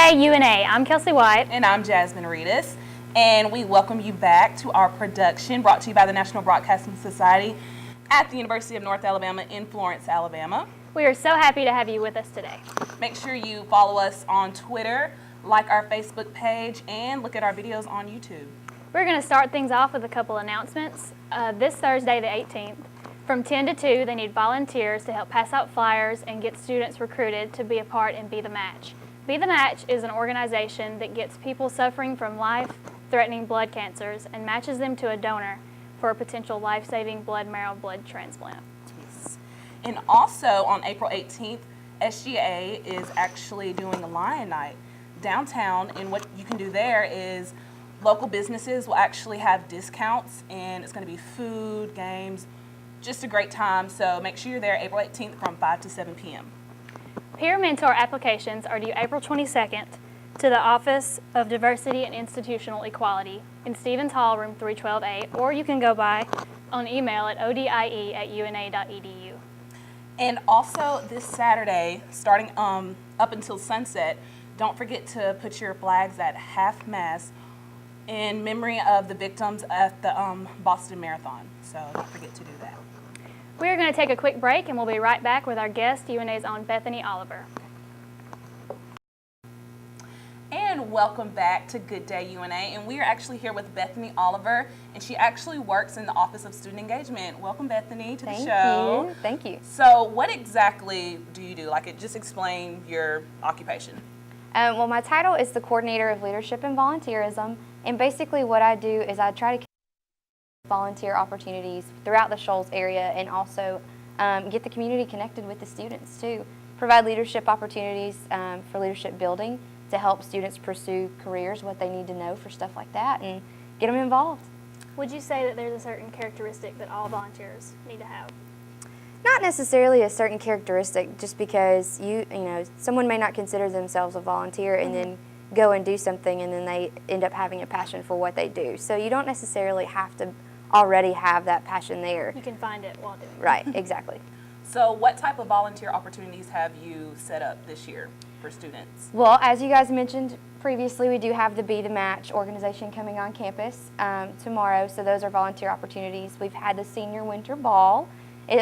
Day UNA. I'm Kelsey White. And I'm Jasmine Redus. And we welcome you back to our production brought to you by the National Broadcasting Society at the University of North Alabama in Florence, Alabama. We are so happy to have you with us today. Make sure you follow us on Twitter, like our Facebook page, and look at our videos on YouTube. We're going to start things off with a couple announcements. This Thursday, the 18th, from 10 to 2, they need volunteers to help pass out flyers and get students recruited to be a part in Be the Match. Be the Match is an organization that gets people suffering from life-threatening blood cancers and matches them to a donor for a potential life-saving blood transplant. Yes. And also on April 18th, SGA is actually doing a Lion Night downtown, and what you can do there is local businesses will actually have discounts, and it's going to be food, games, just a great time. So make sure you're there April 18th from 5 to 7 p.m. Peer Mentor applications are due April 22nd to the Office of Diversity and Institutional Equality in Stevens Hall, room 312A, or you can go by on email at odie@una.edu. And also this Saturday, starting up until sunset, don't forget to put your flags at half-mast in memory of the victims at the Boston Marathon. So don't forget to do that. We are going to take a quick break, and we'll be right back with our guest, UNA's own Bethany Oliver. And welcome back to Good Day UNA. And we are actually here with Bethany Oliver, and she actually works in the Office of Student Engagement. Welcome, Bethany, to the show. Thank you. So what exactly do you do? Just explain your occupation. Well, my title is the Coordinator of Leadership and Volunteerism, and basically what I do is I try to volunteer opportunities throughout the Shoals area and also get the community connected with the students too. Provide leadership opportunities for leadership building to help students pursue careers, what they need to know for stuff like that, and get them involved. Would you say that there's a certain characteristic that all volunteers need to have? Not necessarily a certain characteristic, just because you know someone may not consider themselves a volunteer and then go and do something and then they end up having a passion for what they do. So you don't necessarily have to already have that passion there. You can find it while doing it. Right, exactly. So what type of volunteer opportunities have you set up this year for students? Well, as you guys mentioned previously, we do have the Be the Match organization coming on campus tomorrow, so those are volunteer opportunities. We've had the Senior Winter Ball,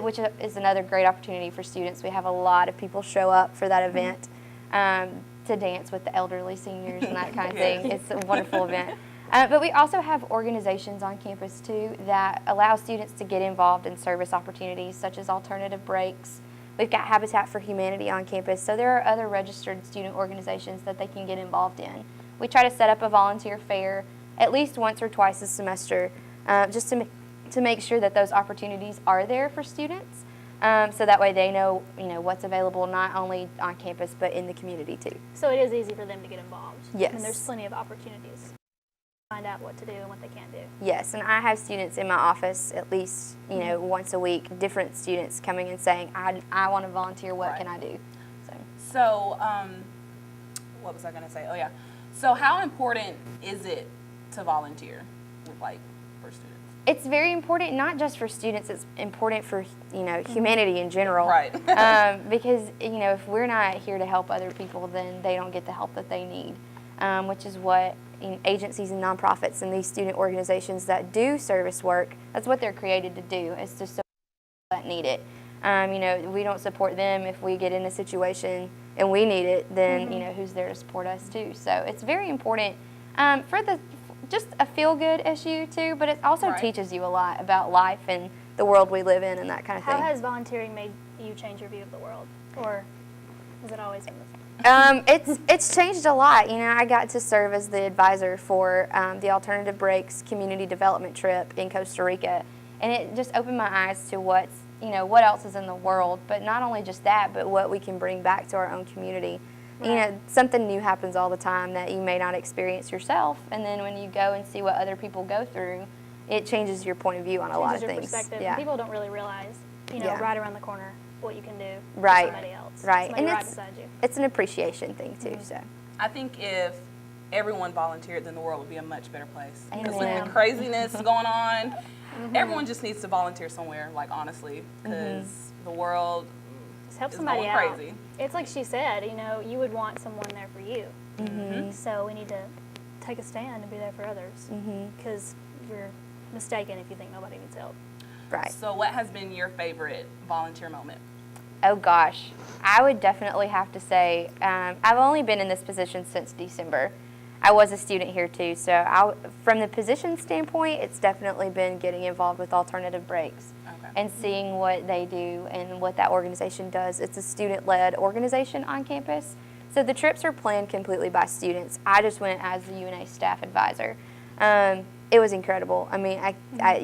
which is another great opportunity for students. We have a lot of people show up for that event to dance with the elderly seniors and that kind of thing. It's a wonderful event. But we also have organizations on campus too that allow students to get involved in service opportunities such as alternative breaks. We've got Habitat for Humanity on campus, so there are other registered student organizations that they can get involved in. We try to set up a volunteer fair at least once or twice a semester just to make sure that those opportunities are there for students, so that way they know what's available not only on campus but in the community too. So it is easy for them to get involved. Yes. And there's plenty of opportunities. Find out what to do and what they can't do. Yes, and I have students in my office at least once a week, different students coming and saying, I want to volunteer, what can I do? So what was I going to say? Oh yeah. So how important is it to volunteer for students? It's very important, not just for students, it's important for humanity in general. Right. Because if we're not here to help other people, then they don't get the help that they need, which is what agencies and nonprofits and these student organizations that do service work, that's what they're created to do, is to support people that need it. We don't support them if we get in a situation and we need it, then who's there to support us too? So it's very important for just a feel-good issue too, but it also teaches you a lot about life and the world we live in and that kind of thing. How has volunteering made you change your view of the world, or has it always been the same? It's changed a lot. I got to serve as the advisor for the Alternative Breaks community development trip in Costa Rica, and it just opened my eyes to what else is in the world, but not only just that, but what we can bring back to our own community. Right. Something new happens all the time that you may not experience yourself, and then when you go and see what other people go through, it changes your point of view on a lot of things. Perspective. Yeah. People don't really realize, right around the corner, what you can do for somebody else. Right. Somebody And right beside you. It's an appreciation thing too. So I think if everyone volunteered, then the world would be a much better place. Because with Amen. the craziness going on, everyone just needs to volunteer somewhere, honestly, because the world Just help is somebody going out. crazy. It's like she said, you know, you would want someone there for you. Mm-hmm. So we need to take a stand and be there for others. Because you're mistaken if you think nobody needs help. Right. So what has been your favorite volunteer moment? Oh gosh, I would definitely have to say I've only been in this position since December. I was a student here too, so from the position standpoint, it's definitely been getting involved with alternative breaks and seeing what they do and what that organization does. It's a student-led organization on campus, so the trips are planned completely by students. I just went as the UNA staff advisor. It was incredible. I mean,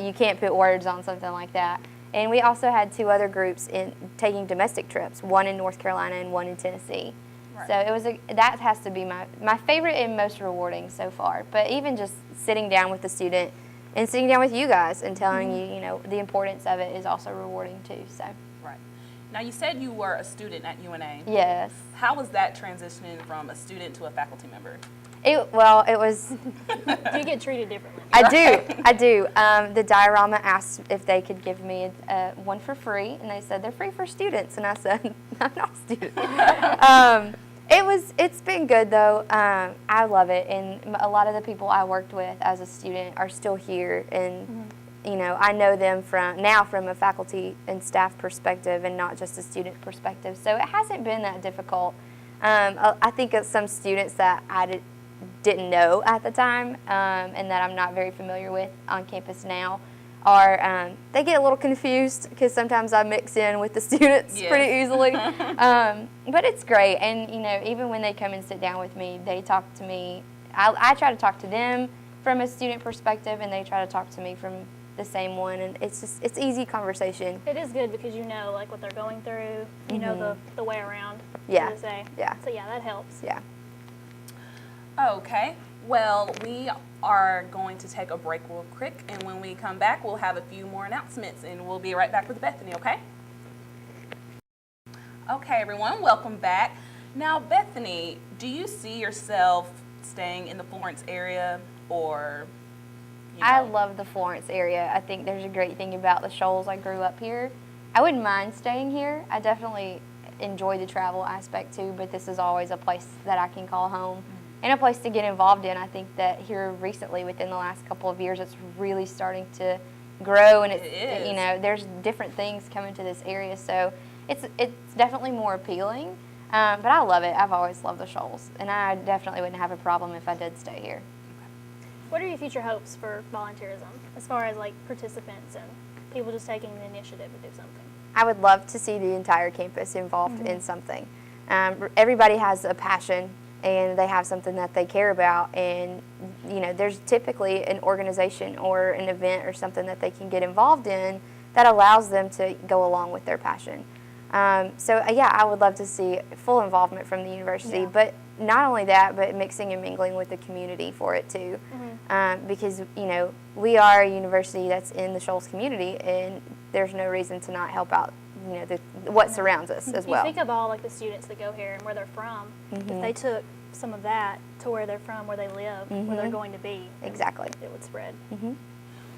you can't put words on something like that. And we also had 2 other groups taking domestic trips, one in North Carolina and one in Tennessee. Right. So it was that has to be my favorite and most rewarding so far. But even just sitting down with the student and sitting down with you guys and telling you, you know, the importance of it is also rewarding too. So. Right. Now you said you were a student at UNA. Yes. How was that transitioning from a student to a faculty member? It was. Do you get treated differently? I do. The diorama asked if they could give me one for free, and they said they're free for students, and I said I'm not a student. It's been good though. I love it, and a lot of the people I worked with as a student are still here, and you know, I know them from a faculty and staff perspective, and not just a student perspective. So it hasn't been that difficult. I think of some students that I didn't know at the time, and that I'm not very familiar with on campus now, are they get a little confused because sometimes I mix in with the students pretty easily. But it's great, and you know, even when they come and sit down with me, they talk to me. I try to talk to them from a student perspective, and they try to talk to me from the same one, and it's easy conversation. It is good because you know like what they're going through, you know the way around. Yeah. So to say. Yeah. So yeah, that helps. Yeah. Okay, well, we are going to take a break real quick, and when we come back, we'll have a few more announcements, and we'll be right back with Bethany, okay? Okay, everyone, welcome back. Now, Bethany, do you see yourself staying in the Florence area, or, you know? I love the Florence area. I think there's a great thing about the Shoals. I grew up here. I wouldn't mind staying here. I definitely enjoy the travel aspect too, but this is always a place that I can call home. And a place to get involved in. I think that here recently, within the last couple of years, it's really starting to grow, and it's you know, there's different things coming to this area, so it's definitely more appealing. But I love it. I've always loved the Shoals, and I definitely wouldn't have a problem if I did stay here. What are your future hopes for volunteerism, as far as like participants and people just taking the initiative to do something? I would love to see the entire campus involved in something. Everybody has a passion, and they have something that they care about, and you know, there's typically an organization or an event or something that they can get involved in that allows them to go along with their passion. Yeah, I would love to see full involvement from the university, but not only that, but mixing and mingling with the community for it too, because you know, we are a university that's in the Shoals community, and there's no reason to not help out, you know, what surrounds us as well. You think of all like the students that go here and where they're from. If they took some of that to where they're from, where they live, where they're going to be, exactly, it would spread.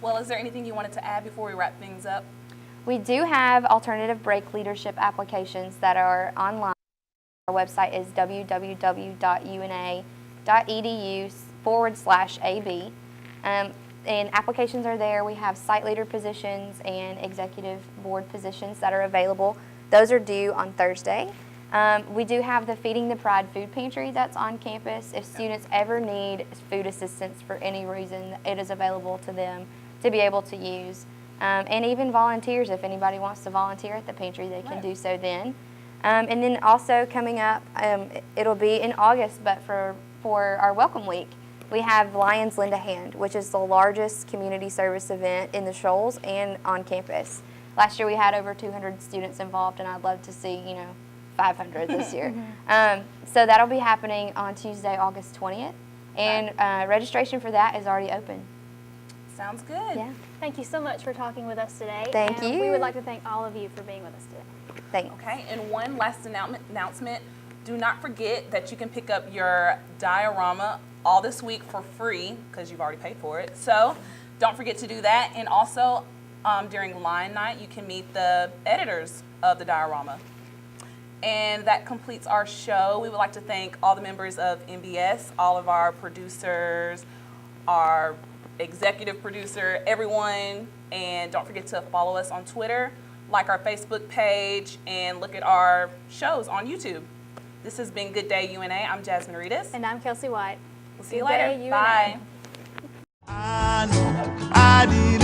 Well, is there anything you wanted to add before we wrap things up? We do have alternative break leadership applications that are online. Our website is www.una.edu/AB. And applications are there. We have site leader positions and executive board positions that are available. Those are due on Thursday. We do have the Feeding the Pride food pantry that's on campus. If students ever need food assistance for any reason, it is available to them to be able to use. And even volunteers, if anybody wants to volunteer at the pantry, they can do so then. And then also coming up, it'll be in August, but for our Welcome Week, we have Lions Lend a Hand, which is the largest community service event in the Shoals and on campus. Last year we had over 200 students involved, and I'd love to see, you know, 500 this year. So that'll be happening on Tuesday, August 20th, and registration for that is already open. Sounds good. Yeah. Thank you so much for talking with us today. Thank and you. We would like to thank all of you for being with us today. Thanks. Okay, and one last announcement. Do not forget that you can pick up your diorama all this week for free because you've already paid for it. So don't forget to do that. And also during line night, you can meet the editors of the diorama. And that completes our show. We would like to thank all the members of NBS, all of our producers, our executive producer, everyone. And don't forget to follow us on Twitter, like our Facebook page, and look at our shows on YouTube. This has been Good Day UNA. I'm Jasmine Redus. And I'm Kelsey White. We'll see you Good later. Day, UNA. Bye. I know I need